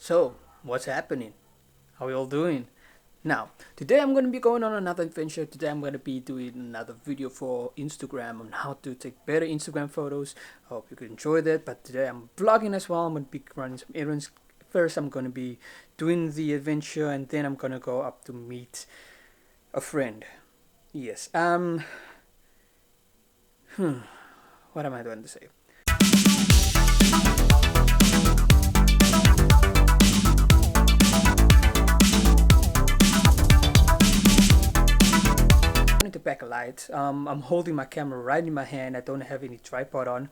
So, what's happening? How are you all doing? Now, today I'm going to be going on another adventure. Today I'm going to be doing another video for Instagram on how to take better Instagram photos. I hope you could enjoy that. But today I'm vlogging as well. I'm going to be running some errands. First I'm going to be doing the adventure, and then I'm going to go up to meet a friend. Yes. What am I going to say? To pack a light. I'm holding my camera right in my hand. I don't have any tripod on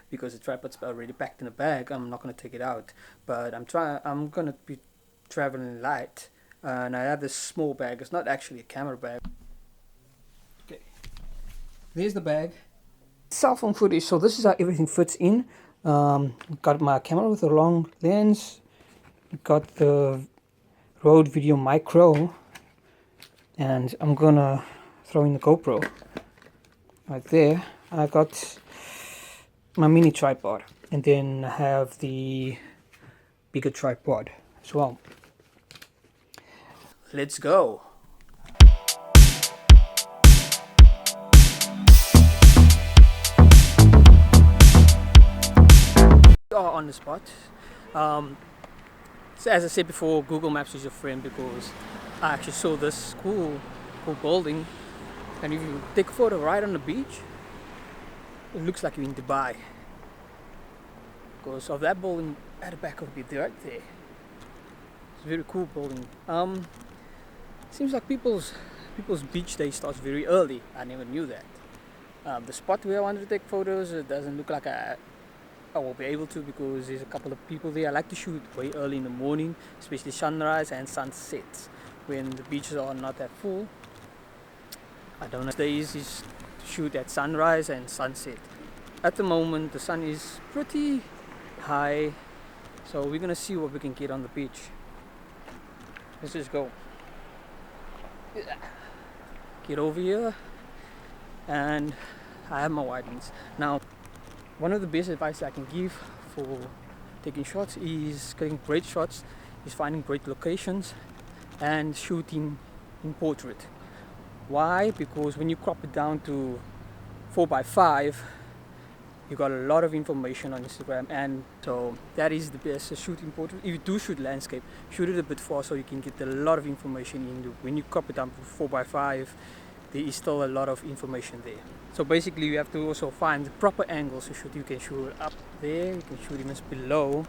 because the tripod's already packed in the bag. I'm not gonna take it out, but I'm gonna be traveling light, and I have this small bag. It's not actually a camera bag. Okay, there's the bag. Cell phone footage. So this is how everything fits in. Got my camera with a long lens. Got the Rode Video Micro. And I'm gonna throw in the GoPro right there. I got my mini tripod, and then I have the bigger tripod as well. Let's go. We are on the spot. So as I said before, Google Maps is your friend, because I actually saw this cool building, and if you take a photo right on the beach, it looks like you're in Dubai because of that building at the back of it right there. It's a very cool building. Seems like people's beach day starts very early. I never knew that. The spot where I wanted to take photos, it doesn't look like I will be able to, because there's a couple of people there. I like to shoot way early in the morning, especially sunrise and sunsets, when the beaches are not that full. I don't know. Days is to shoot at sunrise and sunset. At the moment the sun is pretty high, so we're gonna see what we can get on the beach. Let's just go. Get over here, and I have my wide lens. Now, one of the best advice I can give for taking shots is getting great shots, is finding great locations and shooting in portrait. Why? Because when you crop it down to 4x5, you got a lot of information on Instagram, and so that is the best. Shooting portrait. If you do shoot landscape, shoot it a bit far so you can get a lot of information in. When you crop it down to 4x5, there is still a lot of information there. So basically you have to also find the proper angles to shoot. You can shoot up there, you can shoot even below,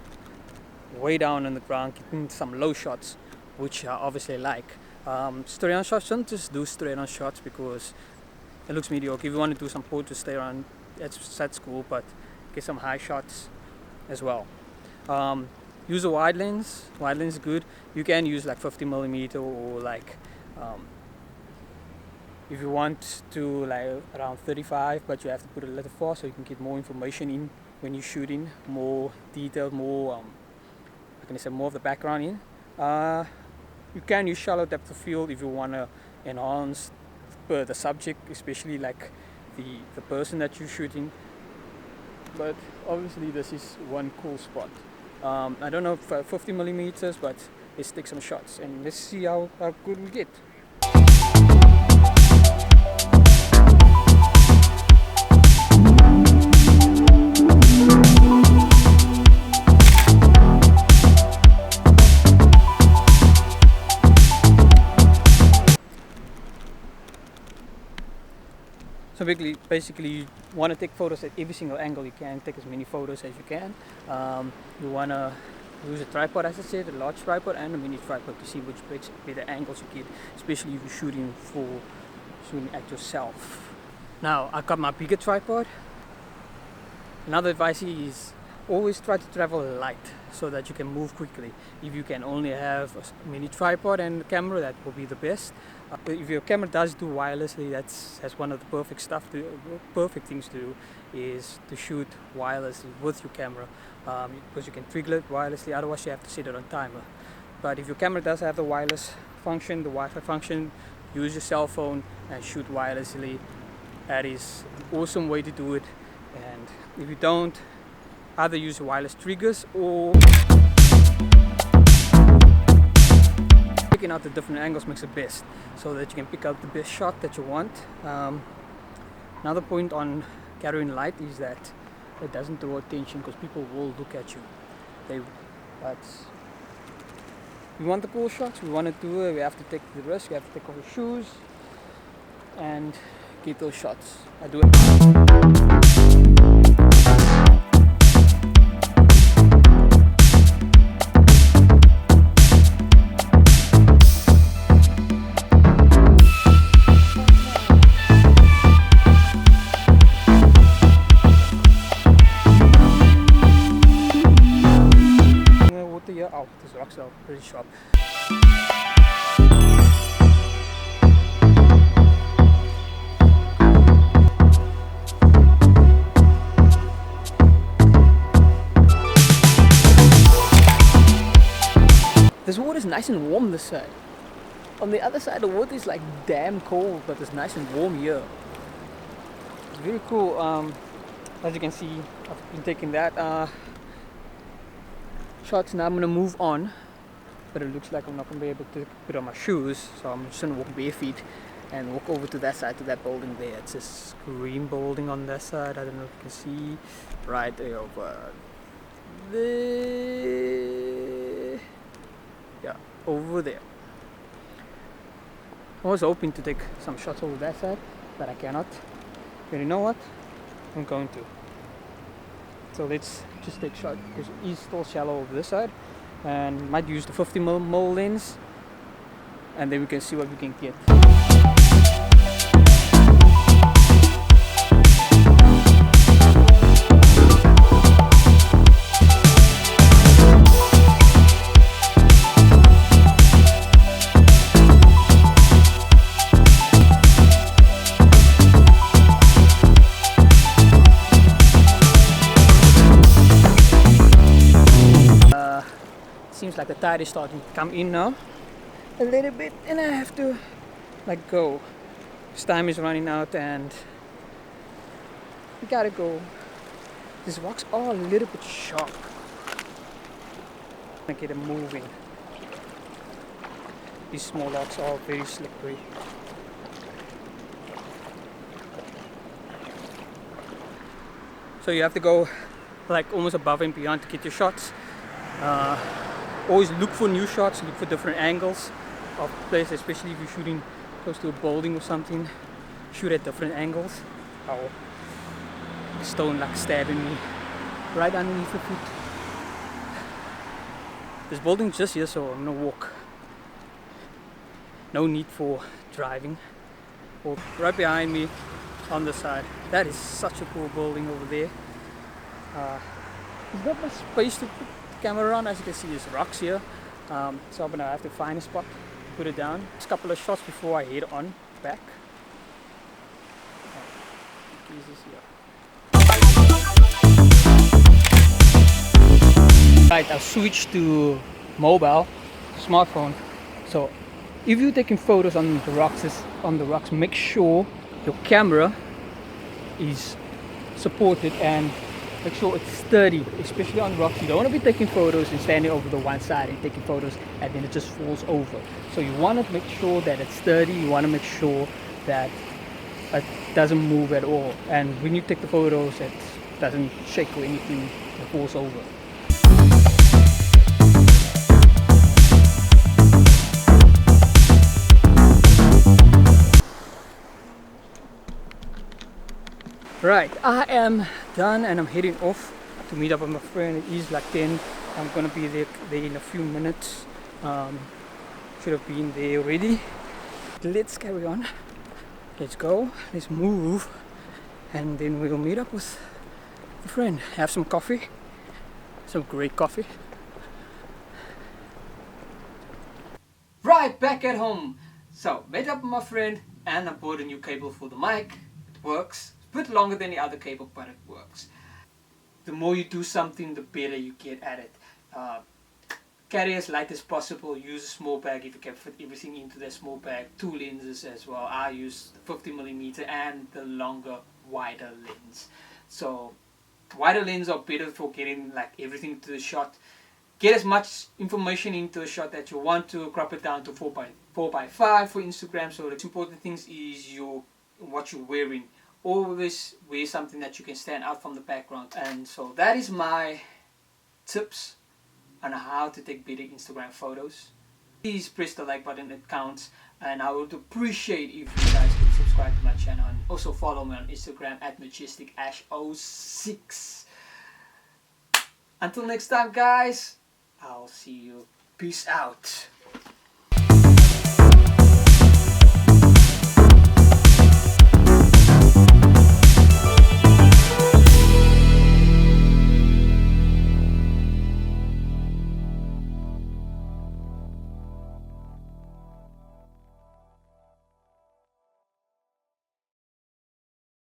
way down on the ground, getting some low shots, which I obviously like. Straight on shots, don't just do straight on shots because it looks mediocre. If you want to do some portraits straight on, that's cool, but get some high shots as well. Use a wide lens. Wide lens is good. You can use like 50mm or like if you want to, like around 35, but you have to put it a little far so you can get more information in when you're shooting, more detail, more more of the background in. You can use shallow depth of field if you want to enhance the subject, especially like the person that you're shooting. But obviously this is one cool spot. I don't know if 50mm, but let's take some shots and let's see how good we get. So basically you want to take photos at every single angle you can, take as many photos as you can. You want to use a tripod, as I said, a large tripod and a mini tripod to see which better angles you get, especially if you're shooting at yourself. Now, I got my bigger tripod. Another advice is always try to travel light so that you can move quickly. If you can only have a mini tripod and a camera, that will be the best. If your camera does do wirelessly, that's one of the perfect things to do, is to shoot wirelessly with your camera, because you can trigger it wirelessly. Otherwise you have to set it on timer. But if your camera does have the wireless function, the Wi-Fi function, use your cell phone and shoot wirelessly. That is an awesome way to do it. And if you don't, either use wireless triggers or checking out the different angles makes it best, so that you can pick out the best shot that you want. Another point on carrying light is that it doesn't draw attention, because people will look at you. But we want the cool shots, we want to do it, we have to take the risk, we have to take off your shoes and get those shots. I do it. Here, oh, these rocks are pretty sharp. This water is nice and warm this side. On the other side, the water is like damn cold, but it's nice and warm here. It's very cool. As you can see, I've been taking that shots. Now I'm gonna move on, but it looks like I'm not gonna be able to put on my shoes, so I'm just gonna walk bare feet and walk over to that side, to that building there. It's this green building on that side. I don't know if you can see, right there over there. Yeah, over there. I was hoping to take some shots over that side, but I cannot. But you know what? I'm going to. So let's just take shot, because it's still shallow over this side, and might use the 50mm lens, and then we can see what we can get. Seems like the tide is starting to come in now a little bit, and I have to like go. This time is running out and we gotta go. These rocks are a little bit sharp. I get them moving. These small rocks are very slippery. So you have to go like almost above and beyond to get your shots. Always look for new shots, look for different angles of place, especially if you're shooting close to a building or something. Shoot at different angles. Oh, stone like stabbing me right underneath the foot. This building's just here, so I'm gonna walk. No need for driving. Or right behind me on the side. That is such a cool building over there. There's not much space to put camera on. As you can see, there's rocks here, so I'm gonna have to find a spot, put it down. Just a couple of shots before I head on back. Jesus, yeah. Right, I've switched to mobile, smartphone. So if you're taking photos on the rocks, make sure your camera is supported and make sure it's sturdy, especially on rocks. You don't want to be taking photos and standing over the one side and taking photos and then it just falls over. So you want to make sure that it's sturdy, you want to make sure that it doesn't move at all. And when you take the photos, it doesn't shake or anything, it falls over. Right, I am done and I'm heading off to meet up with my friend. It is like 10. I'm gonna be there in a few minutes. Should have been there already. Let's carry on. Let's go. Let's move, and then we'll meet up with a friend. Have some coffee. Some great coffee. Right, back at home. So met up with my friend, and I bought a new cable for the mic. It works. A bit longer than the other cable, but it works. The more you do something, the better you get at it. Carry as light as possible. Use a small bag if you can fit everything into that small bag. 2 lenses as well. I use the 50mm and the longer, wider lens. So wider lenses are better for getting like everything to the shot. get as much information into a shot that you want to, crop it down to 4x5 for Instagram. So the important things is what you're wearing. Always wear something that you can stand out from the background. And so that is my tips on how to take better Instagram photos. Please press the like button, it counts, and I would appreciate if you guys could subscribe to my channel and also follow me on Instagram at majesticash06. Until next time guys, I'll see you. Peace out.